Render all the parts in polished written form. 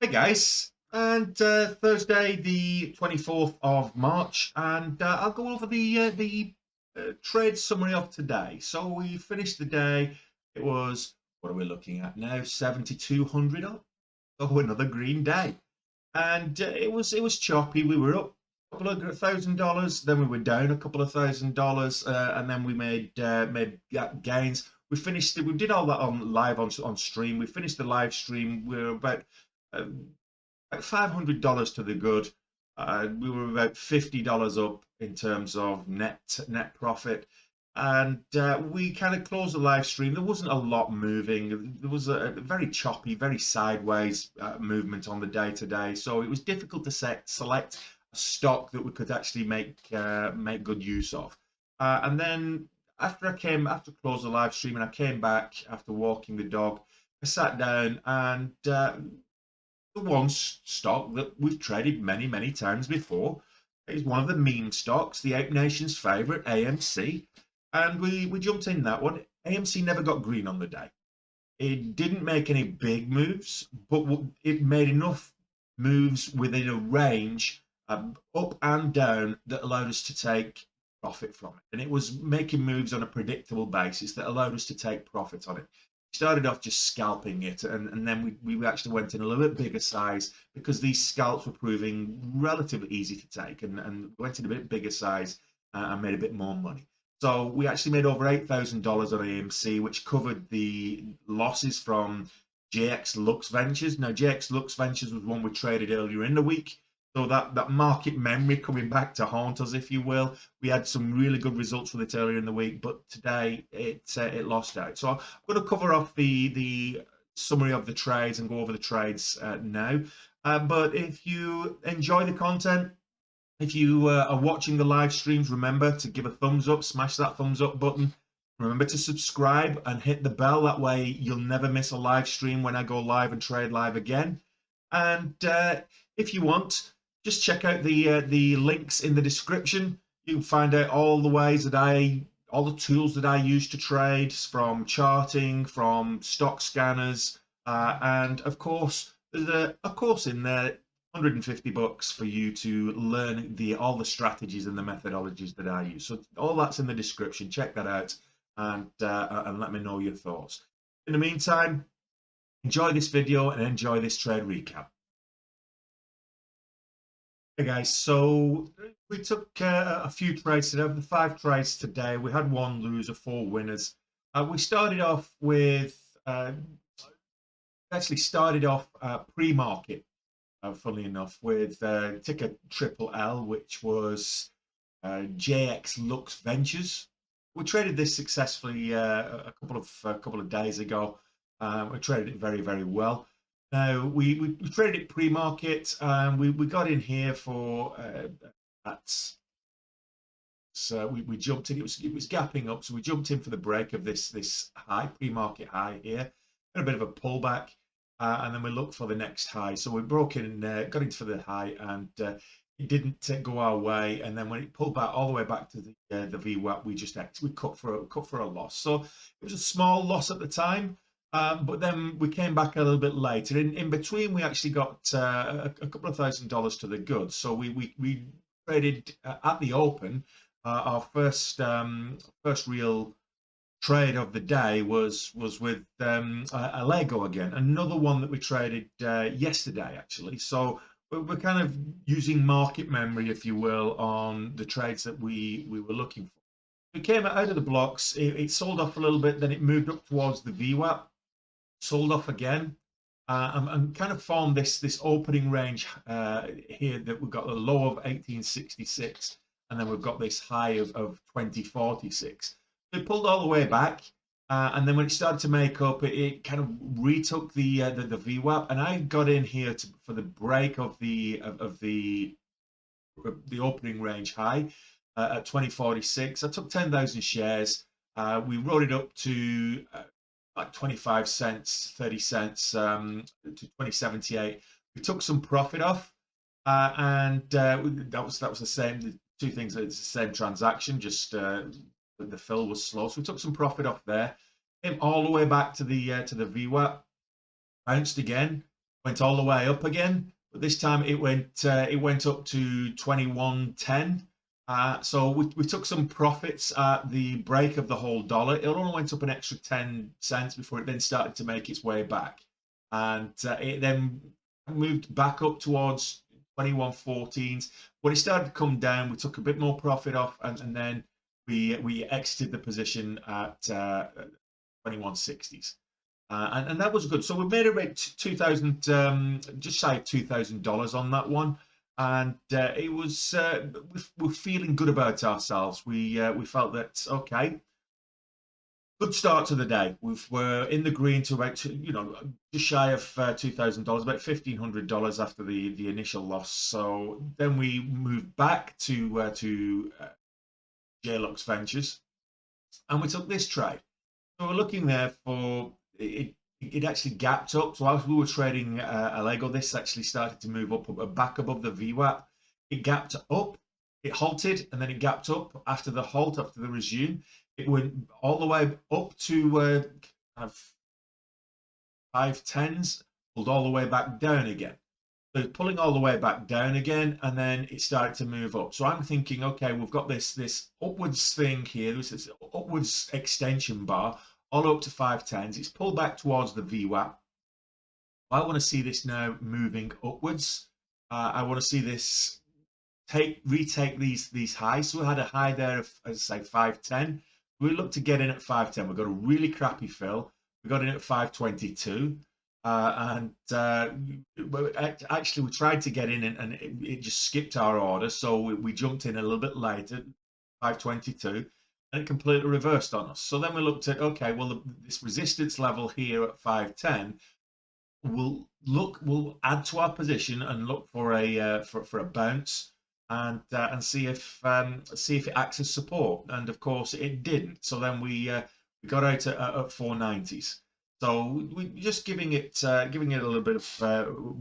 Hey guys, and Thursday the 24th of March, and I'll go over the trade summary of today. So we finished the day. It was, what are we looking at now? 7,200 up. Oh, another green day, and it was choppy. We were up a couple of $1,000, then we were down a couple of $1,000, and then we made gains. We finished it. We did all that on live on stream. We finished the live stream. We were about um, $500 to the good. We were about $50 up in terms of net profit, and we kind of closed the live stream. There wasn't a lot moving. There was a very choppy, very sideways movement on the day today, so it was difficult to select a stock that we could actually make good use of. And then after close the live stream, and I came back after walking the dog, I sat down and the one stock that we've traded many, many times before. It's one of the meme stocks, the Ape Nation's favorite, AMC. And we jumped in that one. AMC never got green on the day. It didn't make any big moves, but it made enough moves within a range, up and down, that allowed us to take profit from it. And it was making moves on a predictable basis that allowed us to take profit on it. Started off just scalping it, and then we actually went in a little bit bigger size because these scalps were proving relatively easy to take, and went in a bit bigger size and made a bit more money. So we actually made over $8,000 on AMC, which covered the losses from JX Lux Ventures. Now, JX Lux Ventures was one we traded earlier in the week. So that market memory coming back to haunt us, if you will. We had some really good results with it earlier in the week, but today it lost out. So I'm going to cover off the summary of the trades and go over the trades now. But if you enjoy the content, if you are watching the live streams, remember to give a thumbs up, smash that thumbs up button. Remember to subscribe and hit the bell. That way you'll never miss a live stream when I go live and trade live again. And if you want, just check out the links in the description. You can find out all the ways that all the tools that I use to trade, from charting, from stock scanners, and of course there's a course in there, $150 for you to learn all the strategies and the methodologies that I use. So all that's in the description. Check that out, and let me know your thoughts. In the meantime, enjoy this video and enjoy this trade recap. Hey guys, so we took a few trades today. Of the 5 trades today, we had 1 loser, 4 winners. We started off with pre-market, funnily enough, with ticker LLL, which was JX Lux Ventures. We traded this successfully a couple of days ago. We traded it very, very well. Now we traded it pre-market, and we got in here for so we jumped in. It was gapping up, so we jumped in for the break of this high, pre-market high here. Got a bit of a pullback, and then we looked for the next high. So we broke in, got into for the high, and it didn't go our way. And then when it pulled back all the way back to the VWAP, we cut for a loss. So it was a small loss at the time. But then we came back a little bit later. In between, we actually got a couple of $1,000 to the good. So we traded at the open. Our first real trade of the day was with a Lego again, another one that we traded yesterday actually. So we're kind of using market memory, if you will, on the trades that we were looking for. We came out of the blocks. It sold off a little bit, then it moved up towards the VWAP. Sold off again, and kind of formed this opening range here, that we've got a low of 1866, and then we've got this high of 2046. It pulled all the way back, and then when it started to make up, it kind of retook the VWAP, and I got in here for the break of the opening range high at 2046. I took 10,000 shares. We rode it up to like 25 cents, 30 cents, to 2078. We took some profit off, and that was the same. The two things, it's the same transaction, just the fill was slow. So we took some profit off there. Came all the way back to the VWAP, bounced again, went all the way up again, but this time it went up to 21.10. So we took some profits at the break of the whole dollar. It only went up an extra 10 cents before it then started to make its way back, and it then moved back up towards 21.14s. When it started to come down, we took a bit more profit off, and then we exited the position at 21.60s. And that was good. So we made about 2,000, just shy of $2,000 on that one, and it was we're feeling good about ourselves. We felt that okay, good start to the day. We're in the green to about just shy of $2,000, about $1,500 after the initial loss. So then we moved back to JLux Ventures, and we took this trade. So we're looking there for it. It actually gapped up. So as we were trading a Lego, this actually started to move up back above the VWAP. It gapped up, it halted, and then it gapped up after the halt, after the resume. It went all the way up to kind of 510s, pulled all the way back down again. So it's pulling all the way back down again, and then it started to move up. So I'm thinking, okay, we've got this upwards thing here, this upwards extension bar, all up to 510s. It's pulled back towards the VWAP. I want to see this now moving upwards. I want to see this retake these highs. So we had a high there of, as I say, 510. We looked to get in at 510. We got a really crappy fill. We got in at 522. Actually, we tried to get in, and it just skipped our order. So we jumped in a little bit later, 522, and it completely reversed on us. So then we looked at, okay, well, this resistance level here at 510, we'll add to our position and look for a bounce, and see if it acts as support. And of course, it didn't. So then we got out at 490s. So we're just giving it a little bit of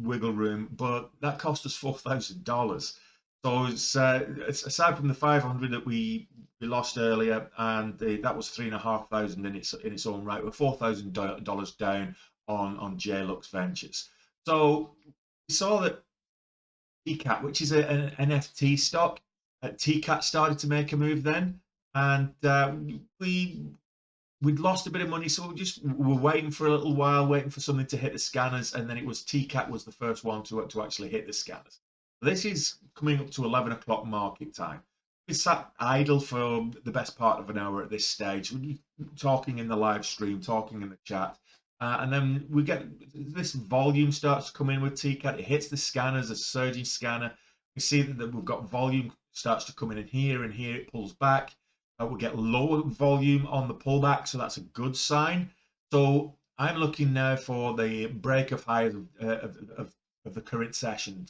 wiggle room, but that cost us $4,000. So it's aside from the 500 that we lost earlier, and that was 3,500 in its own right. We're $4,000 down on JLux Ventures. So we saw that TKAT, which is an NFT stock, TKAT started to make a move then, and we'd lost a bit of money, so we were waiting for a little while, waiting for something to hit the scanners, and then it was TKAT was the first one to actually hit the scanners. This is coming up to 11 o'clock market time. We sat idle for the best part of an hour at this stage, talking in the live stream, talking in the chat, and then we get this volume starts to come in with TKAT. It hits the scanners, a surging scanner. We see that we've got volume starts to come in here, and here it pulls back. We'll get lower volume on the pullback, so that's a good sign. So I'm looking now for the break of highs of the current session,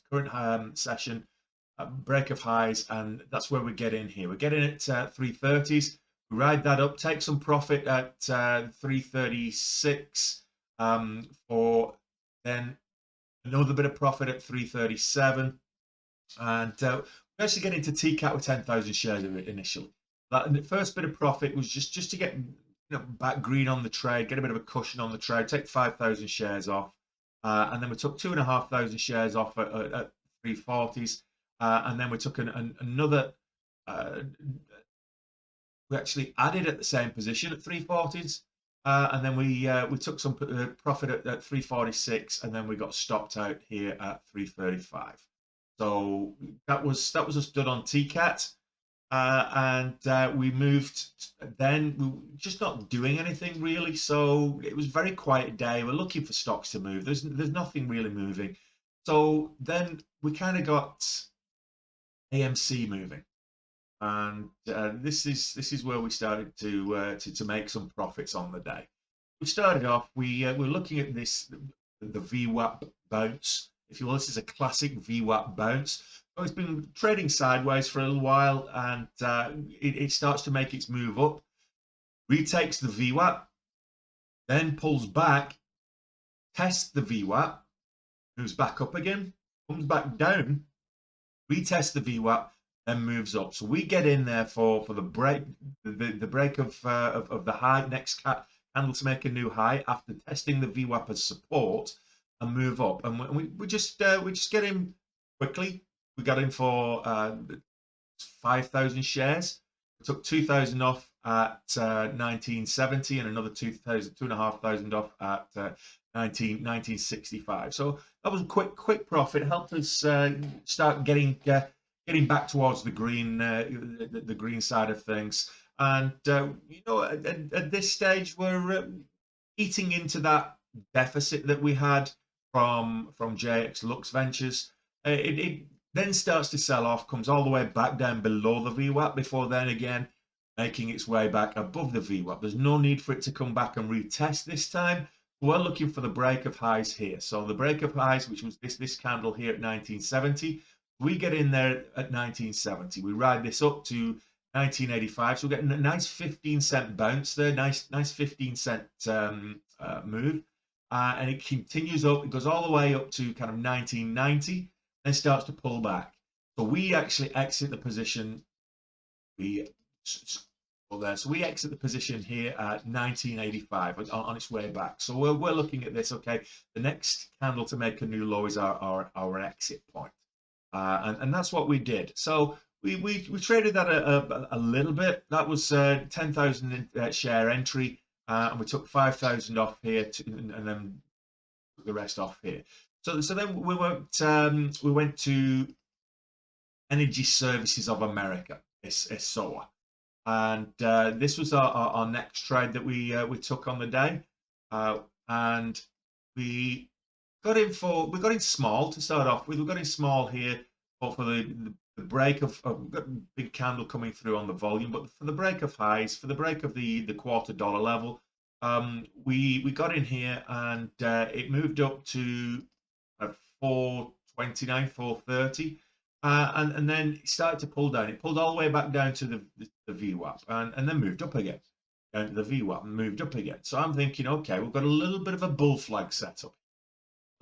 break of highs, and that's where we get in here. We get in at 330s, we ride that up, take some profit at 336, for then another bit of profit at 337, and we actually get into TKAT with 10,000 shares initially. The first bit of profit was just to get back green on the trade, get a bit of a cushion on the trade, take 5,000 shares off, and then we took 2,500 shares off at 340s, and then we took another. We actually added at the same position at 340s, and then we took some profit at 346, and then we got stopped out here at 335. So that was us done on TKAT. And we moved then, we were just not doing anything really. So it was a very quiet day. We're looking for stocks to move. There's nothing really moving. So then we kind of got AMC moving. And this is where we started to make some profits on the day. We started off, we're looking at the VWAP bounce, if you will. This is a classic VWAP bounce. So it's been trading sideways for a little while, and it starts to make its move up, retakes the VWAP, then pulls back, tests the VWAP, moves back up again, comes back down, retests the VWAP, then moves up. So we get in there for the break, the break of the high, next candle to make a new high after testing the VWAP as support. and move up. And we just get in quickly. We got in for 5,000 shares. We took 2,000 off at 1970 and another 2,500 off at 1965. So that was a quick profit. It helped us start getting back towards the green side of things. And at this stage, we're eating into that deficit that we had from JX Lux Ventures. It then starts to sell off, comes all the way back down below the VWAP before then again making its way back above the VWAP. There's no need for it to come back and retest this time. We're looking for the break of highs here. So the break of highs, which was this candle here at 1970, we get in there at 1970. We ride this up to 1985. So we're getting a nice 15-cent bounce there, nice 15-cent move. And it continues up. It goes all the way up to kind of 1990, then starts to pull back. So we actually exit the position. So we exit the position here at 1985 on its way back. So we're looking at this. Okay, the next candle to make a new low is our exit point, and that's what we did. So we traded that a little bit. That was 10,000 share entry, and we took 5,000 off here, and then took the rest off here. So then we went to Energy Services of America, ESOA. And this was our next trade that we took on the day, and we got in small to start off with. We got in small here for the break of got a big candle coming through on the volume, but for the break of highs, for the break of the $0.25 level, we got in here, and it moved up to 429, 430. And then it started to pull down. It pulled all the way back down to the VWAP and then moved up again. Down to the VWAP and moved up again. So I'm thinking, okay, we've got a little bit of a bull flag set up.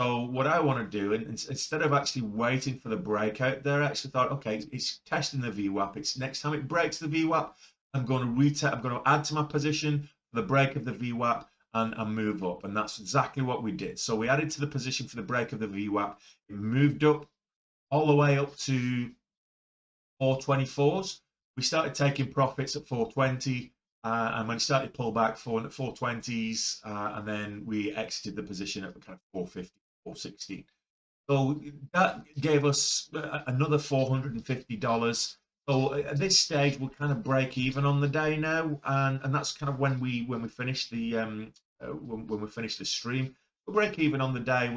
So what I want to do, and instead of actually waiting for the breakout there, I actually thought, okay, it's testing the VWAP. It's next time it breaks the VWAP, I'm going to add to my position for the break of the VWAP and move up. And that's exactly what we did. So we added to the position for the break of the VWAP. It moved up all the way up to 424s. We started taking profits at 420, and when it started to pull back, 420s, and then we exited the position at kind of 450, 416. So that gave us another $450. So at this stage, we'll kind of break even on the day now, and that's kind of when we finish the when we finish the stream. We'll break even on the day.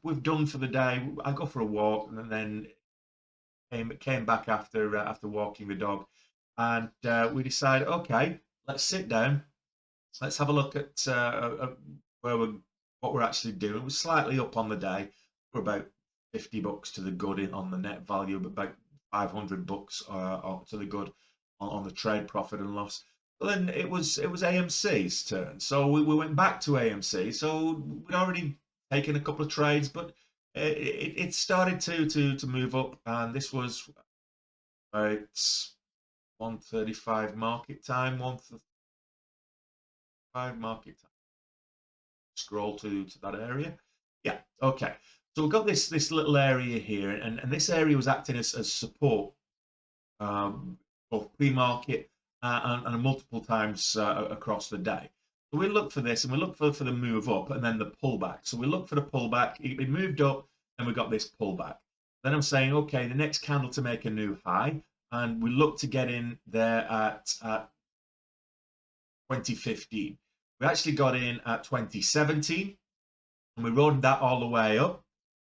We've done for the day. I go for a walk, and then came back after walking the dog, and we decided, okay, let's sit down. Let's have a look at what we're actually doing. We're slightly up on the day. We're about $50 to the good on the net value, but about $500 to the good on the trade profit and loss. But then it was AMC's turn, so we went back to AMC. So we'd already taken a couple of trades, but it started to move up, and this was about 1:35 market time, 1:35 market time. Scroll to that area. Yeah, okay. So we've got this little area here, and this area was acting as support, both pre-market and multiple times across the day. So we look for this, and we look for the move up and then the pullback. So we look for the pullback. It moved up, and we got this pullback. Then I'm saying, okay, the next candle to make a new high, and we look to get in there at 2015. We actually got in at 2017, and we rode that all the way up.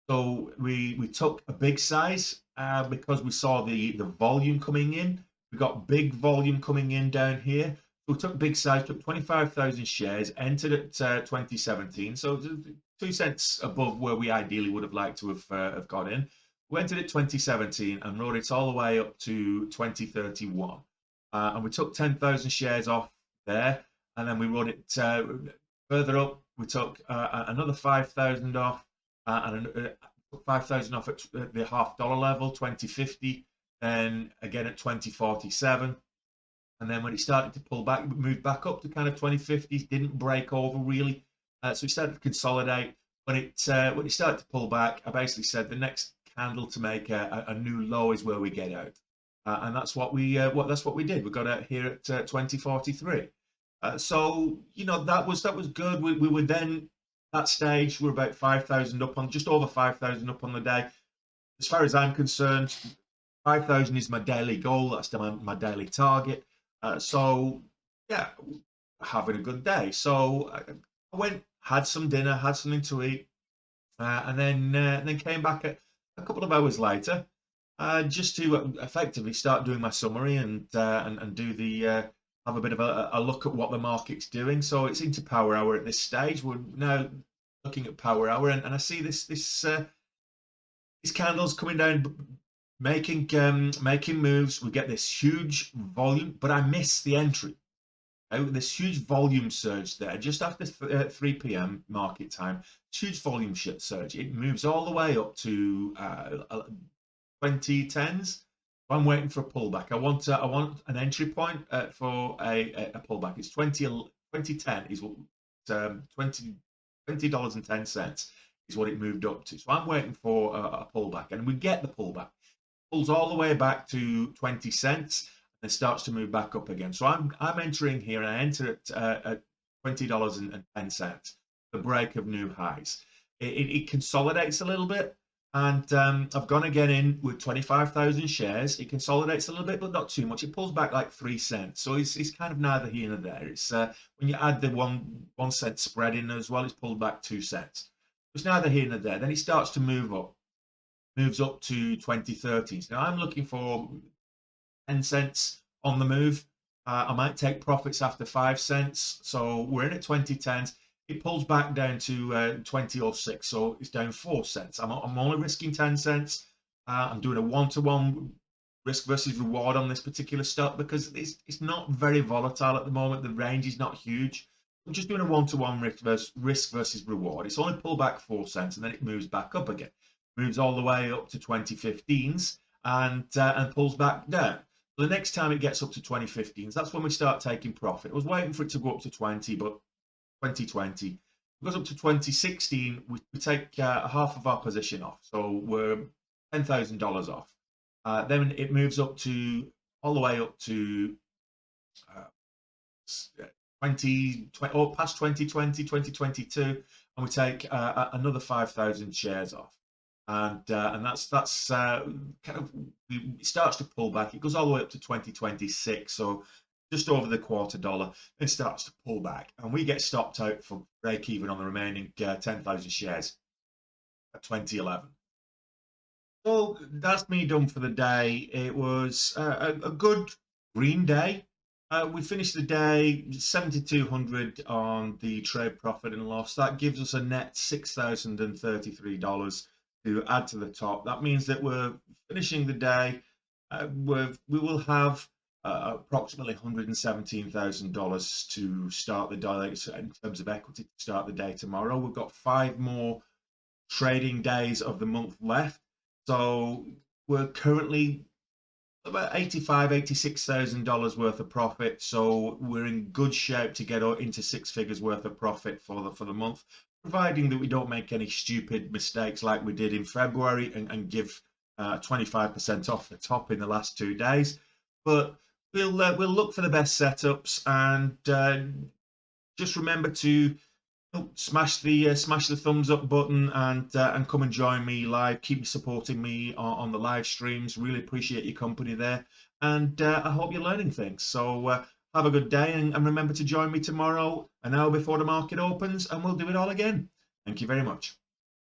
So we took a big size because we saw the volume coming in. We got big volume coming in down here. So we took big size, took 25,000 shares, entered at 2017. So 2 cents above where we ideally would have liked to have got in. We entered at 2017 and rode it all the way up to 2031. And we took 10,000 shares off there. And then we rode it further up. We took another 5,000 off, and 5,000 off at the $0.50 level, 2050. Then again at 2047, and then when it started to pull back, it moved back up to kind of 2050s. Didn't break over really, so it started to consolidate. when it started to pull back, I basically said the next candle to make a new low is where we get out, and that's what we did. We got out here at 2043. So that was good. We were then that stage. We're about 5,000 up on, just over 5,000 up on the day. As far as I'm concerned, 5,000 is my daily goal. That's my daily target. So yeah, having a good day. So I went, had some dinner, had something to eat, and then came back a couple of hours later, just to effectively start doing my summary and do the have a bit of a look at what the market's doing. So it's into power hour at this stage. We're now looking at power hour, and I see these candles coming down, making moves. We get this huge volume, but I miss the entry. This huge volume surge there just after 3 p.m. market time. Huge volume surge. It moves all the way up to 2010s. I'm waiting for a pullback. I want an entry point for a pullback. It's 2010 is what $20.10 is what it moved up to. So I'm waiting for a pullback, and we get the pullback. Pulls all the way back to 20 cents and starts to move back up again. So I'm entering here, and I enter at $20.10, the break of new highs. It consolidates a little bit, and I've gone again in with 25,000 shares. It consolidates a little bit, but not too much. It pulls back like 3 cents. So it's kind of neither here nor there. It's when you add the 1 cent spread in as well, it's pulled back 2 cents. It's neither here nor there. Then it starts to move up. Moves up to 2030s. Now I'm looking for 10 cents on the move. I might take profits after 5 cents. So we're in at 2010s. It pulls back down to 2006. So it's down 4 cents. I'm only risking 10 cents. I'm doing a one-to-one risk versus reward on this particular stock because it's not very volatile at the moment. The range is not huge. I'm just doing a one-to-one risk versus reward. It's only pulled back 4 cents, and then it moves back up again. Moves all the way up to 2015s and pulls back down. The next time it gets up to 2015s, that's when we start taking profit. I was waiting for it to go up to 20, but 2020. It goes up to 2016, we take half of our position off. So we're $10,000 off. Then it moves up to all the way up to past 2020, 2022, and we take another 5,000 shares off. And that's kind of, it starts to pull back. It goes all the way up to 2026, so just over the $0.25. It starts to pull back, and we get stopped out for break even on the remaining 10,000 shares at 2011. So that's me done for the day. It was a good green day. We finished the day 7,200 on the trade profit and loss. That gives us a net $6,033 to add to the top. That means that we're finishing the day. We will have approximately $117,000 to start the day in terms of equity to start the day tomorrow. We've got 5 more trading days of the month left. So we're currently about $86,000 worth of profit. So we're in good shape to get into 6 figures worth of profit for the month, providing that we don't make any stupid mistakes like we did in February and give 25% off the top in the last 2 days. But we'll look for the best setups, and just remember to smash the thumbs up button and come and join me live. Keep supporting me on the live streams. Really appreciate your company there, and I hope you're learning things. So have a good day, and remember to join me tomorrow, an hour before the market opens, and we'll do it all again. Thank you very much.